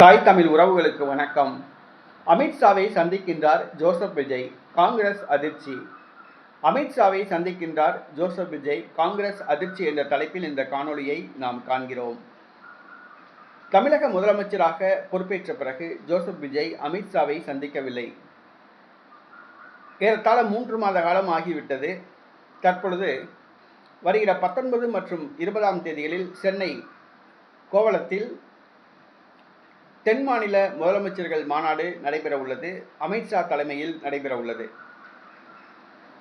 தாய் தமிழ் உறவுகளுக்கு வணக்கம். அமித்ஷாவை சந்திக்கின்றார் ஜோசப் விஜய், காங்கிரஸ் அதிர்ச்சி. அமித்ஷாவை சந்திக்கின்றார் ஜோசப் விஜய், காங்கிரஸ் அதிர்ச்சி என்ற தலைப்பில் இந்த காணொளியை நாம் காண்கிறோம். தமிழக முதலமைச்சராக பொறுப்பேற்ற பிறகு ஜோசப் விஜய் அமித்ஷாவை சந்திக்கவில்லை. ஏறத்தாழ 3 மாத காலம் ஆகிவிட்டது. தற்பொழுது வருகிற 19 மற்றும் 20ஆம் தேதிகளில் சென்னை கோவளத்தில் தென் மாநில முதலமைச்சர்கள் மாநாடு நடைபெற உள்ளது. அமித்ஷா தலைமையில் நடைபெற உள்ளது.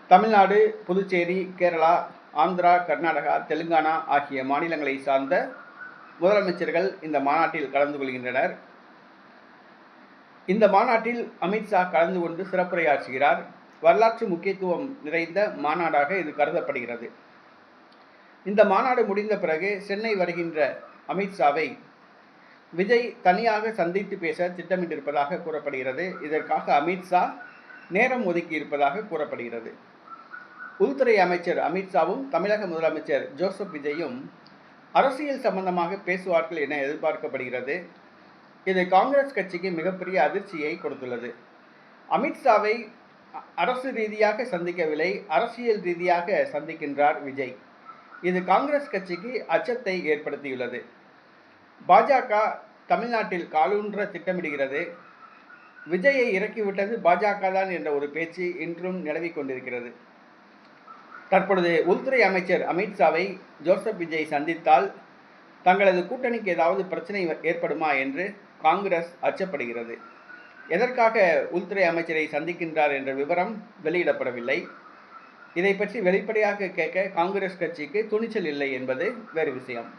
தமிழ்நாடு, புதுச்சேரி, கேரளா, ஆந்திரா, கர்நாடகா, தெலுங்கானா ஆகிய மாநிலங்களை சார்ந்த முதலமைச்சர்கள் இந்த மாநாட்டில் கலந்து கொள்கின்றனர். இந்த மாநாட்டில் அமித்ஷா கலந்து கொண்டு சிறப்புரையாற்றுகிறார். வரலாற்று முக்கியத்துவம் நிறைந்த மாநாடாக இது கருதப்படுகிறது. இந்த மாநாடு முடிந்த பிறகு சென்னை வருகின்ற அமித்ஷாவை விஜய் தனியாக சந்தித்து பேச திட்டமிட்டிருப்பதாக கூறப்படுகிறது. இதற்காக அமித்ஷா நேரம் ஒதுக்கி இருப்பதாக கூறப்படுகிறது. உள்துறை அமைச்சர் அமித்ஷாவும் தமிழக முதலமைச்சர் ஜோசப் விஜயும் அரசியல் சம்பந்தமாக பேசுவார்கள் என எதிர்பார்க்கப்படுகிறது. இது காங்கிரஸ் கட்சிக்கு மிகப்பெரிய அதிர்ச்சியை கொடுத்துள்ளது. அமித்ஷாவை அரசு ரீதியாக சந்திக்கவில்லை, அரசியல் ரீதியாக சந்திக்கின்றார் விஜய். இது காங்கிரஸ் கட்சிக்கு அச்சத்தை ஏற்படுத்தியுள்ளது. பாஜக தமிழ்நாட்டில் காலூன்ற திட்டமிடுகிறது. விஜயை இறக்கிவிட்டது பாஜக தான் என்ற ஒரு பேச்சு இன்றும் நிலவிக் கொண்டிருக்கிறது. தற்பொழுது உள்துறை அமைச்சர் அமித்ஷாவை ஜோசப் விஜய் சந்தித்தால் தங்களது கூட்டணிக்கு ஏதாவது பிரச்சனை ஏற்படுமா என்று காங்கிரஸ் அச்சப்படுகிறது. எதற்காக உள்துறை அமைச்சரை சந்திக்கின்றார் என்ற விவரம் வெளியிடப்படவில்லை. இதை பற்றி வெளிப்படையாக கேட்க காங்கிரஸ் கட்சிக்கு துணிச்சல் இல்லை என்பது வேறு விஷயம்.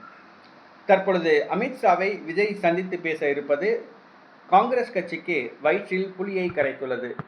தற்பொழுது அமித்ஷாவை விஜய் சந்தித்து பேச இருப்பது காங்கிரஸ் கட்சிக்கு வயிற்றில் புலியை கரைத்துள்ளது.